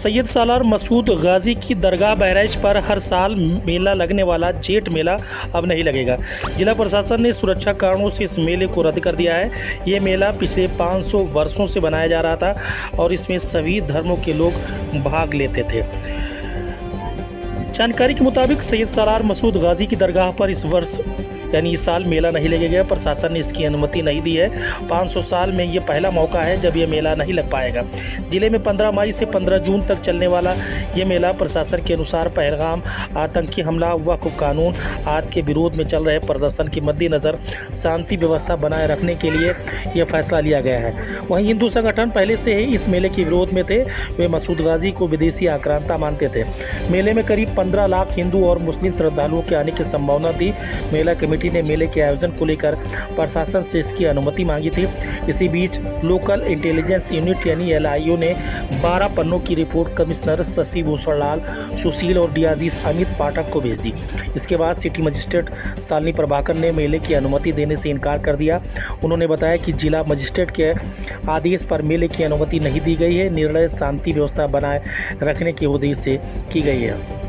सैयद सालार मसूद गाजी की दरगाह बहराइच पर हर साल मेला लगने वाला जेठ मेला अब नहीं लगेगा। जिला प्रशासन ने सुरक्षा कारणों से इस मेले को रद्द कर दिया है। ये मेला पिछले 500 वर्षों से बनाया जा रहा था और इसमें सभी धर्मों के लोग भाग लेते थे। जानकारी के मुताबिक सैयद सालार मसूद गाजी की दरगाह पर इस वर्ष यानी इस साल मेला नहीं लगेगा। प्रशासन ने इसकी अनुमति नहीं दी है। 500 साल में ये पहला मौका है जब ये मेला नहीं लग पाएगा। जिले में 15 मई से 15 जून तक चलने वाला ये मेला प्रशासन के अनुसार पहलगाम आतंकी हमला, वक्फ कानून आदि के विरोध में चल रहे प्रदर्शन के मद्देनज़र शांति व्यवस्था बनाए रखने के लिए यह फैसला लिया गया है। वहीं हिंदू संगठन पहले से ही इस मेले के विरोध में थे। वे मसूद गाजी को विदेशी आक्रांता मानते थे। मेले में करीब 15 लाख हिंदू और मुस्लिम श्रद्धालुओं के आने की संभावना थी। मेला कमेटी ने मेले के आयोजन को लेकर प्रशासन से इसकी अनुमति मांगी थी। इसी बीच लोकल इंटेलिजेंस यूनिट यानी LIU ने 12 पन्नों की रिपोर्ट कमिश्नर शशि भूषण लाल, सुशील और DIG अमित पाठक को भेज दी। इसके बाद सिटी मजिस्ट्रेट शालिनी प्रभाकर ने मेले की अनुमति देने से इनकार कर दिया। उन्होंने बताया कि जिला मजिस्ट्रेट के आदेश पर मेले की अनुमति नहीं दी गई है। निर्णय शांति व्यवस्था बनाए रखने के उद्देश्य से की गई है।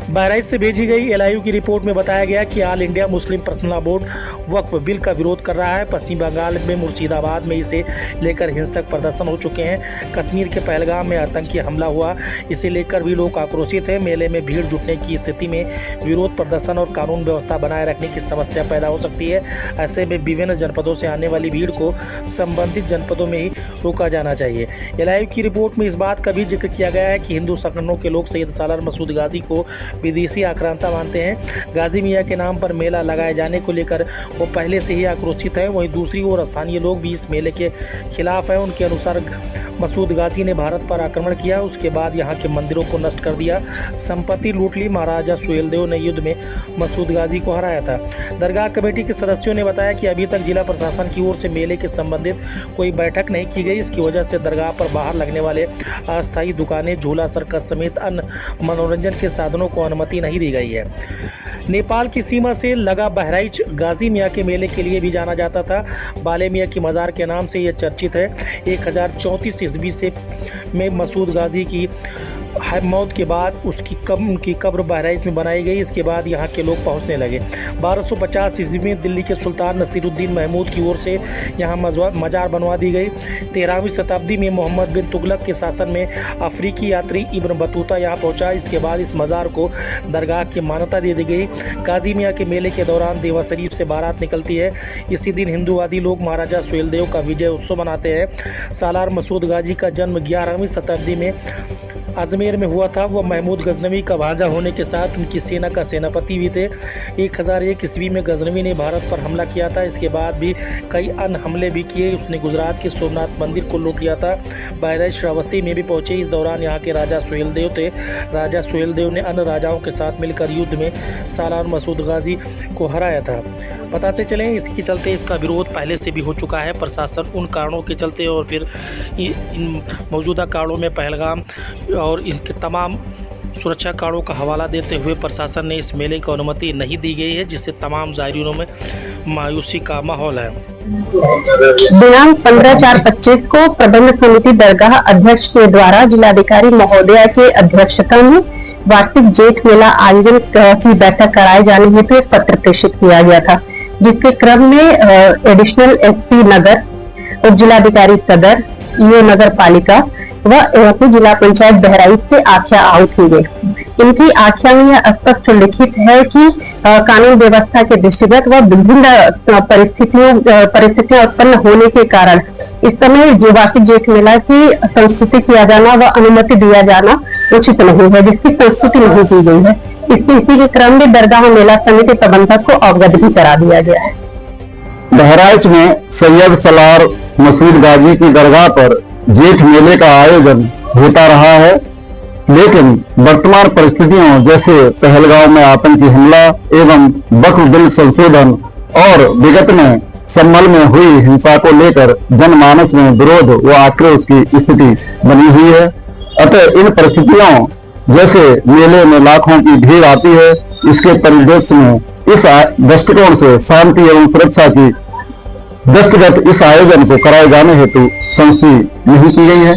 बहराइच से भेजी गई LIU की रिपोर्ट में बताया गया कि all India Muslim personal board वक्फ बिल का विरोध कर रहा है। पश्चिम बंगाल में मुर्शिदाबाद में इसे लेकर हिंसक प्रदर्शन हो चुके हैं। कश्मीर के पहलगाम में आतंकी हमला हुआ, इसे लेकर भी लोग आक्रोशित हैं। मेले में भीड़ जुटने की स्थिति में विरोध प्रदर्शन और कानून व्यवस्था बनाए रखने की समस्या पैदा हो सकती है। ऐसे में विभिन्न जनपदों से आने वाली भीड़ को संबंधित जनपदों में ही रोका जाना चाहिए। LIU की रिपोर्ट में इस बात का भी जिक्र किया गया है कि हिंदू संगठनों के लोग सैयद सालार मसूद गाजी को विदेशी आक्रांता मानते हैं। गाजी मियाँ के नाम पर मेला लगाए जाने को लेकर वो पहले से ही आक्रोशित है। वहीं दूसरी ओर स्थानीय लोग भी इस मेले के खिलाफ हैं। उनके अनुसार मसूद गाजी ने भारत पर आक्रमण किया, उसके बाद यहाँ के मंदिरों को नष्ट कर दिया, संपत्ति लूट ली। महाराजा सुहेलदेव ने युद्ध में मसूद गाजी को हराया था। दरगाह कमेटी के सदस्यों ने बताया कि अभी तक जिला प्रशासन की ओर से मेले के संबंधित कोई बैठक नहीं की गई। इसकी वजह से दरगाह पर बाहर लगने वाले अस्थायी दुकानें, झूला, सर्कस समेत अन्य मनोरंजन के साधनों को अनुमति नहीं दी गई है। नेपाल की सीमा से लगा बहराइच गाजी मियाँ के मेले के लिए भी जाना जाता था। बाले मियाँ की मज़ार के नाम से यह चर्चित है। 1034 ईस्वी से में मसूद गाजी की मौत के बाद उनकी कब्र बहराइच में बनाई गई। इसके बाद यहाँ के लोग पहुँचने लगे। 1250 ईस्वी में दिल्ली के सुल्तान नसीरुद्दीन महमूद की ओर से यहाँ मज़ार बनवा दी गई। 13वीं शताब्दी में मोहम्मद बिन तुगलक के शासन में अफ्रीकी यात्री इब्न बतूता यहाँ पहुँचा। इसके बाद इस मज़ार को दरगाह की मान्यता दे दी गई। गाजी मियाँ के मेले के दौरान देवा शरीफ से बारात निकलती है। इसी दिन हिंदूवादी लोग महाराजा सुहेलदेव का विजय उत्सव मनाते हैं। सालार मसूद गाजी का जन्म 11वीं शताब्दी में अजमेर में हुआ था। वह महमूद गजनवी का भांजा होने के साथ उनकी सेना का सेनापति भी थे। 1001 ईस्वी में गजनवी ने भारत पर हमला किया था। इसके बाद भी कई अन्य हमले भी किए। उसने गुजरात के सोमनाथ मंदिर को लूट लिया था। बहराइच श्रावस्ती में भी पहुंचे। इस दौरान यहाँ के राजा सुहेलदेव थे। राजा सुहेलदेव ने अन्य राजाओं के साथ मिलकर युद्ध में सालार मसूद गाजी को हराया था। बताते चलें, इसके चलते इसका विरोध पहले से भी हो चुका है। प्रशासन उन कारणों के चलते और फिर इन मौजूदा कारणों में पहलगाम और इनके तमाम सुरक्षा कारणों का हवाला देते हुए प्रशासन ने इस मेले को अनुमति नहीं दी गई है, जिससे तमाम ज़ायरीनों में मायूसी का माहौल है। दिनांक 15/4/25 को प्रबंध समिति दरगाह अध्यक्ष के द्वारा जिलाधिकारी महोदया के अध्यक्षता में वार्षिक जेठ मेला आयोजन की बैठक कराए जाने हेतु एक पत्र प्रेषित किया गया था, जिसके क्रम में एडिशनल SP नगर और जिलाधिकारी सदर, EO नगर पालिका व जिला पंचायत बहराइच से आख्या आहूत की गई। इनकी आख्या में यह स्पष्ट लिखित है कि कानून व्यवस्था के दृष्टिगत व विभिन्न परिस्थितियां उत्पन्न होने के कारण इस समय वार्षिक जेठ मेला की संस्तुति किया जाना व अनुमति दिया जाना उचित नहीं है, जिसकी संस्तुति नहीं की गई है। इसी के क्रम में दरगाह मेला समिति प्रबंधक को अवगत भी करा दिया गया है। बहराइच में सैयद सालार मसूद गाजी की दरगाह पर जेठ मेले का आयोजन होता रहा है, लेकिन वर्तमान परिस्थितियों जैसे पहलगाम में आतंकी हमला एवं वक्फ बिल संशोधन और विगत में सम्मल में हुई हिंसा को लेकर जनमानस में विरोध व आक्रोश की स्थिति बनी हुई है। अतः इन परिस्थितियों जैसे मेले में लाखों की भीड़ आती है, इसके परिदृश्य में इस दृष्टिकोण से शांति एवं सुरक्षा की दृष्टिगत इस आयोजन को कराए जाने हेतु संस्तुति नहीं की गई है।